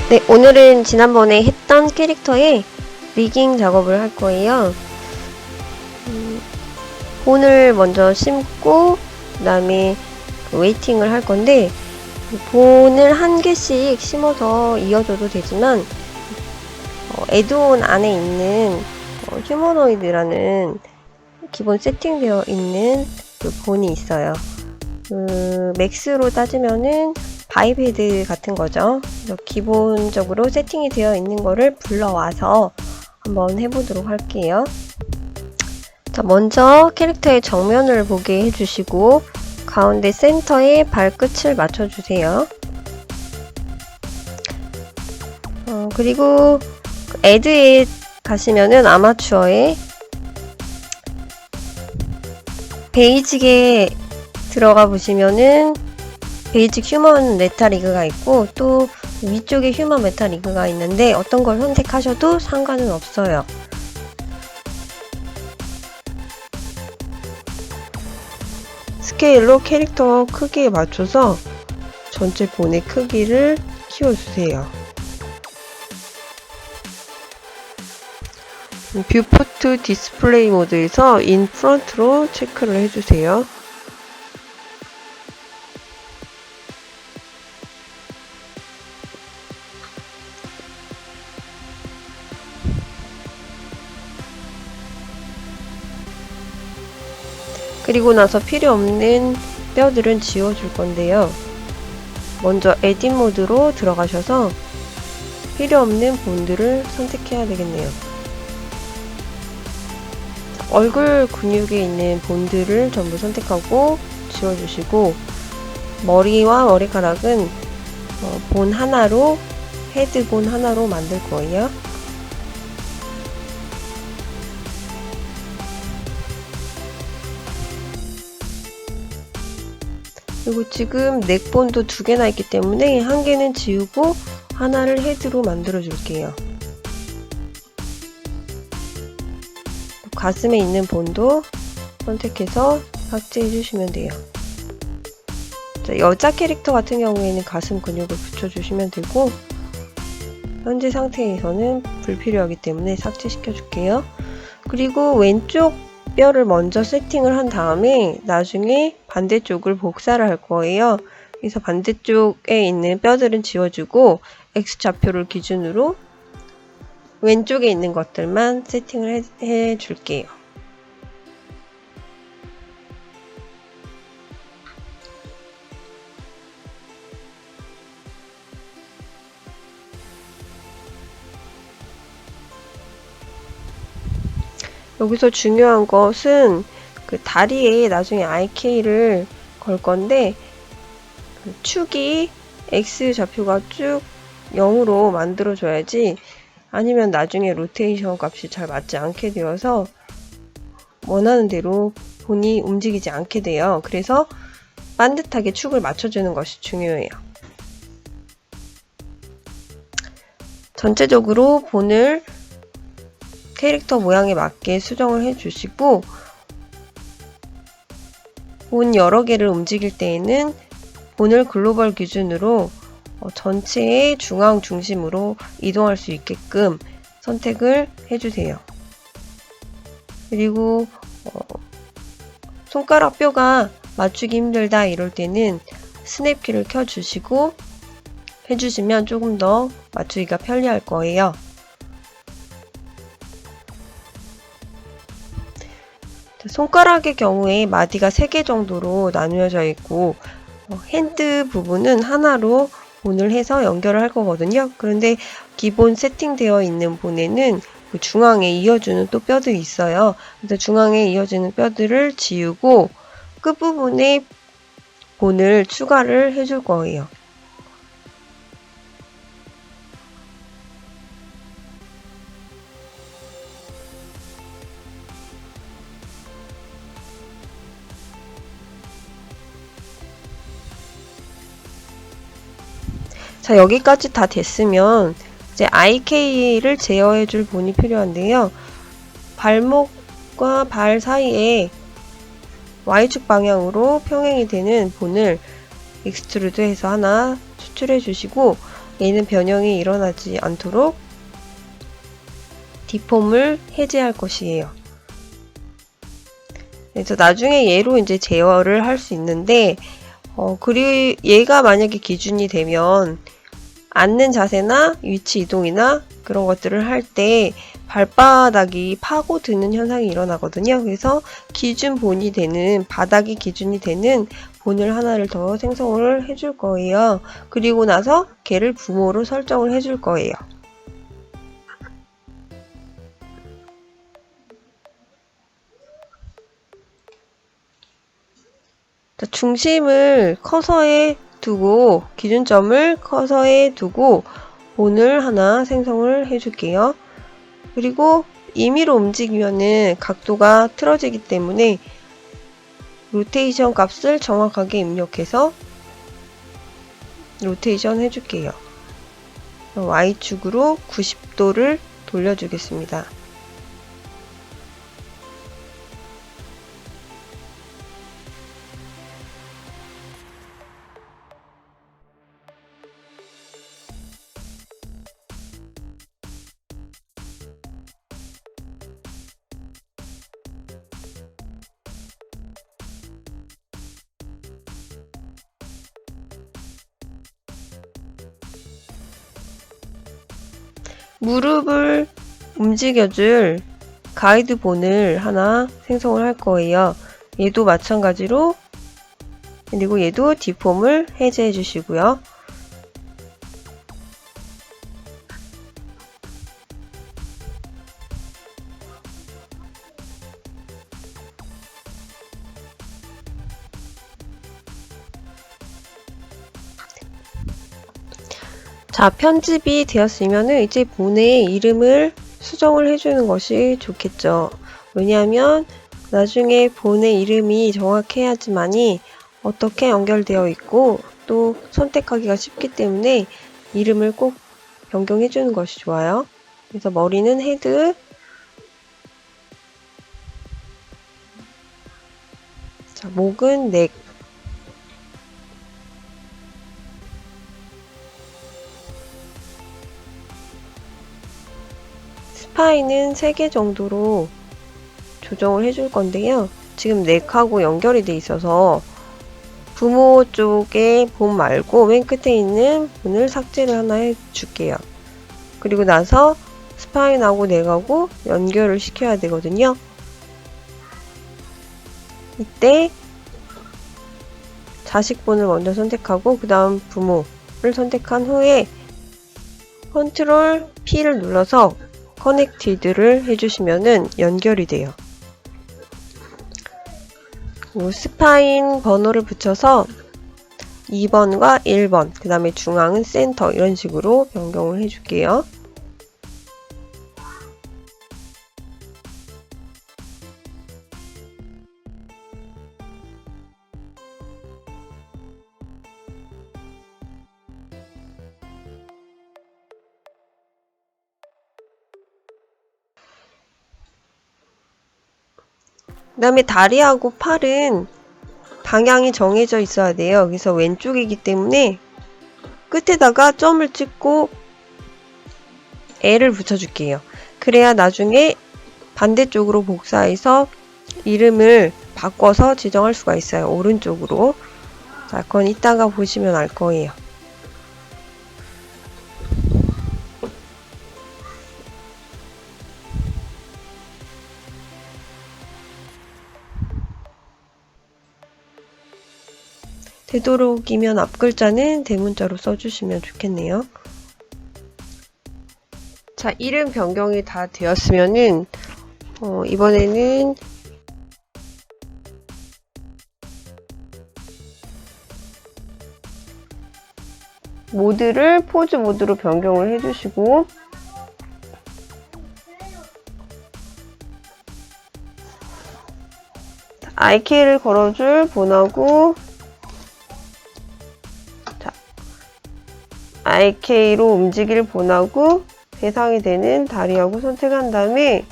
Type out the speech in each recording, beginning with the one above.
네, 오늘은 지난번에 했던 캐릭터의 리깅 작업을 할 거예요. 본을 먼저 심고 그 다음에 웨이팅을 할 건데, 본을 한 개씩 심어서 이어줘도 되지만 애드온 안에 있는 휴머노이드라는 기본 세팅되어 있는 그 본이 있어요. 맥스로 따지면은 바이패드 같은 거죠. 기본적으로 세팅이 되어 있는 거를 불러와서 한번 해보도록 할게요. 자, 먼저 캐릭터의 정면을 보게 해주시고 가운데 센터에 발끝을 맞춰주세요. 그리고 애드에 가시면은 아마추어에 베이직에 들어가 보시면은 베이직 휴먼 메탈리그가 있고 또 위쪽에 휴먼 메탈리그가 있는데 어떤 걸 선택하셔도 상관은 없어요. 스케일로 캐릭터 크기에 맞춰서 전체 본의 크기를 키워주세요. 뷰포트 디스플레이 모드에서 인 프론트로 체크를 해주세요. 그리고 나서 필요 없는 뼈들은 지워줄 건데요. 먼저 에딧 모드로 들어가셔서 필요 없는 본들을 선택해야 되겠네요. 얼굴 근육에 있는 본들을 전부 선택하고 지워주시고 머리와 머리카락은 본 하나로 헤드 본 하나로 만들 거예요. 그리고 지금 넥본도 두 개나 있기 때문에 한 개는 지우고 하나를 헤드로 만들어 줄게요. 가슴에 있는 본도 선택해서 삭제해 주시면 돼요. 자, 여자 캐릭터 같은 경우에는 가슴 근육을 붙여주시면 되고 현재 상태에서는 불필요하기 때문에 삭제시켜 줄게요. 그리고 왼쪽 뼈를 먼저 세팅을 한 다음에 나중에 반대쪽을 복사를 할 거예요. 그래서 반대쪽에 있는 뼈들은 지워주고 X좌표를 기준으로 왼쪽에 있는 것들만 세팅을 해 줄게요. 여기서 중요한 것은 그 다리에 나중에 IK를 걸 건데 그 축이 X 좌표가 쭉 0으로 만들어줘야지 아니면 나중에 로테이션 값이 잘 맞지 않게 되어서 원하는 대로 본이 움직이지 않게 돼요. 그래서 반듯하게 축을 맞춰주는 것이 중요해요. 전체적으로 본을 캐릭터 모양에 맞게 수정을 해주시고 본 여러 개를 움직일 때에는 본을 글로벌 기준으로 전체의 중앙 중심으로 이동할 수 있게끔 선택을 해주세요. 그리고 손가락 뼈가 맞추기 힘들다 이럴 때는 스냅키를 켜주시고 해주시면 조금 더 맞추기가 편리할 거예요. 손가락의 경우에 마디가 3개 정도로 나누어져 있고 핸드 부분은 하나로 본을 해서 연결을 할 거거든요. 그런데 기본 세팅되어 있는 본에는 그 중앙에 이어주는 또 뼈들이 있어요. 그래서 중앙에 이어지는 뼈들을 지우고 끝부분에 본을 추가를 해줄 거예요. 자, 여기까지 다 됐으면 이제 IK를 제어해 줄 본이 필요한데요. 발목과 발 사이에 Y축 방향으로 평행이 되는 본을 익스트루드 해서 하나 추출해 주시고 얘는 변형이 일어나지 않도록 디폼을 해제할 것이에요. 그래서 나중에 얘로 이제 제어를 할 수 있는데, 그리고 얘가 만약에 기준이 되면 앉는 자세나 위치 이동이나 그런 것들을 할 때 발바닥이 파고드는 현상이 일어나거든요. 그래서 기준 본이 되는, 바닥이 기준이 되는 본을 하나를 더 생성을 해줄 거예요. 그리고 나서 걔를 부모로 설정을 해줄 거예요. 중심을 커서에 두고, 기준점을 커서에 두고 본을 하나 생성을 해줄게요. 그리고 임의로 움직이면은 각도가 틀어지기 때문에 로테이션 값을 정확하게 입력해서 로테이션 해줄게요. Y축으로 90도를 돌려주겠습니다. 무릎을 움직여줄 가이드 본을 하나 생성을 할 거예요. 얘도 마찬가지로, 그리고 얘도 디폼을 해제해 주시고요. 자, 편집이 되었으면은 이제 본의 이름을 수정을 해주는 것이 좋겠죠. 왜냐하면 나중에 본의 이름이 정확해야지만이 어떻게 연결되어 있고 또 선택하기가 쉽기 때문에 이름을 꼭 변경해 주는 것이 좋아요. 그래서 머리는 헤드, 자, 목은 넥, 스파인은 3개 정도로 조정을 해줄 건데요. 지금 넥하고 연결이 돼 있어서 부모 쪽에 본 말고 맨 끝에 있는 본을 삭제를 하나 해줄게요. 그리고 나서 스파인하고 넥하고 연결을 시켜야 되거든요. 이때 자식본을 먼저 선택하고 그 다음 부모를 선택한 후에 컨트롤 P를 눌러서 커넥티드를 해주시면은 연결이 돼요. 스파인 번호를 붙여서 2번과 1번, 그 다음에 중앙은 센터, 이런 식으로 변경을 해줄게요. 그 다음에 다리하고 팔은 방향이 정해져 있어야 돼요. 그래서 왼쪽이기 때문에 끝에다가 점을 찍고 L을 붙여줄게요. 그래야 나중에 반대쪽으로 복사해서 이름을 바꿔서 지정할 수가 있어요. 오른쪽으로. 자, 그건 이따가 보시면 알 거예요. 되도록이면 앞글자는 대문자로 써주시면 좋겠네요. 자, 이름 변경이 다 되었으면은 이번에는 모드를 포즈 모드로 변경을 해주시고 IK를 걸어줄 본하고 IK로 움직일 본하고 대상이 되는 다리하고 선택한 다음에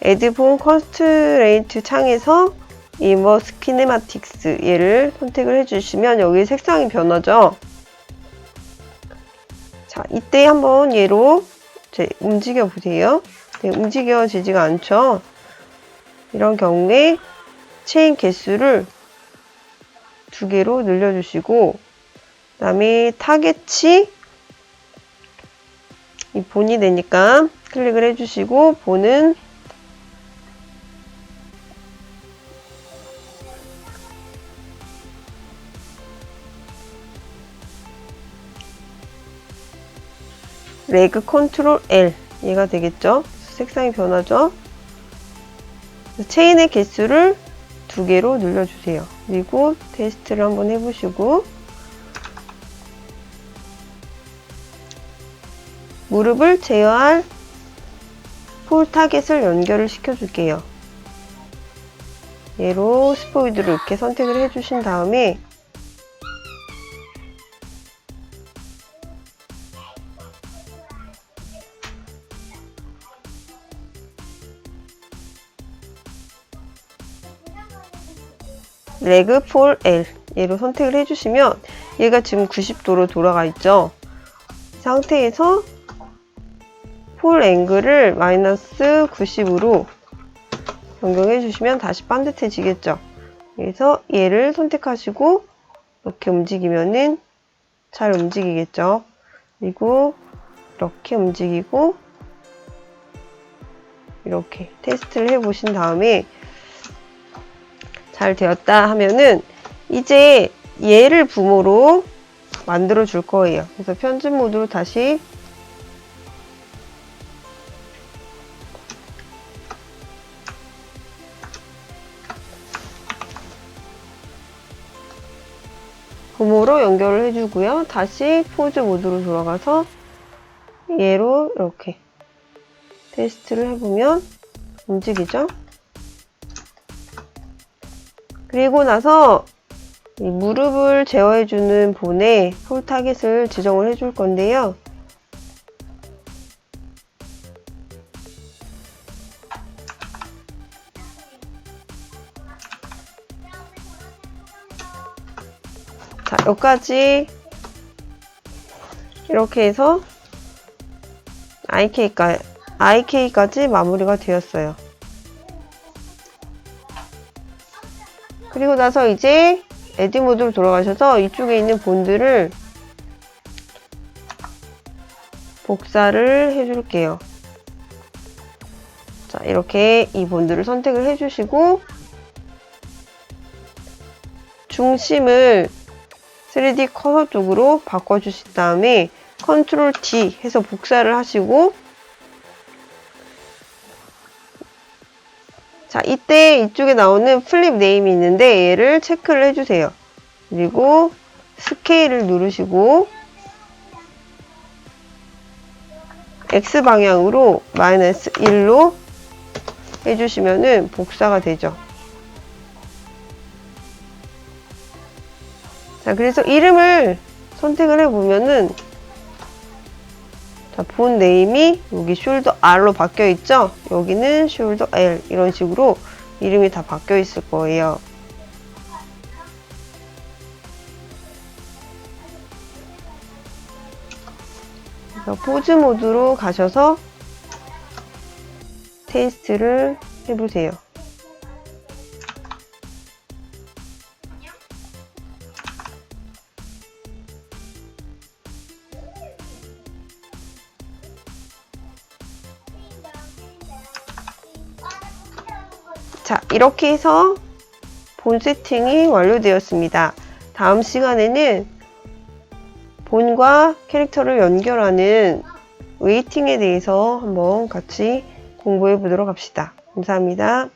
Add 본 컨스트레인트 창에서 이머스 키네마틱스 얘를 선택을 해주시면 여기 색상이 변하죠. 자, 이때 한번 얘로 움직여 보세요. 네, 움직여지지가 않죠. 이런 경우에 체인 개수를 2개로 늘려주시고, 그 다음에 타겟이 이 본이 되니까 클릭을 해주시고, 본은 레그 컨트롤 L 얘가 되겠죠. 색상이 변하죠. 체인의 개수를 2개로 늘려주세요. 그리고 테스트를 한번 해보시고, 무릎을 제어할 폴 타겟을 연결을 시켜줄게요. 얘로 스포이드를 이렇게 선택을 해주신 다음에 레그 폴 L 얘로 선택을 해주시면 얘가 지금 90도로 돌아가 있죠. 이 상태에서 폴 앵글을 마이너스 90으로 변경해 주시면 다시 반듯해지겠죠. 그래서 얘를 선택하시고 이렇게 움직이면은 잘 움직이겠죠. 그리고 이렇게 움직이고 이렇게 테스트를 해 보신 다음에 잘 되었다 하면은 이제 얘를 부모로 만들어 줄 거예요. 그래서 편집 모드로 다시 부모로 연결을 해주고요. 다시 포즈 모드로 돌아가서 얘로 이렇게 테스트를 해보면 움직이죠. 그리고 나서 이 무릎을 제어해주는 본에 폴 타겟을 지정을 해줄 건데요. 자, 여기까지 이렇게 해서 IK까지 마무리가 되었어요. 그리고 나서 이제 에디 모드로 돌아가셔서 이쪽에 있는 본들을 복사를 해줄게요. 자, 이렇게 이 본들을 선택을 해주시고 중심을 3D 커서 쪽으로 바꿔주신 다음에 컨트롤 D 해서 복사를 하시고, 자, 이때 이쪽에 나오는 플립 네임이 있는데 얘를 체크를 해주세요. 그리고 스케일을 누르시고 X 방향으로 마이너스 1로 해주시면은 복사가 되죠. 자, 그래서 이름을 선택을 해보면은, 자, 본 네임이 여기 숄더 R로 바뀌어 있죠? 여기는 숄더 L. 이런 식으로 이름이 다 바뀌어 있을 거예요. 그래서 포즈 모드로 가셔서 테스트를 해보세요. 자, 이렇게 해서 본 세팅이 완료되었습니다. 다음 시간에는 본과 캐릭터를 연결하는 웨이팅에 대해서 한번 같이 공부해 보도록 합시다. 감사합니다.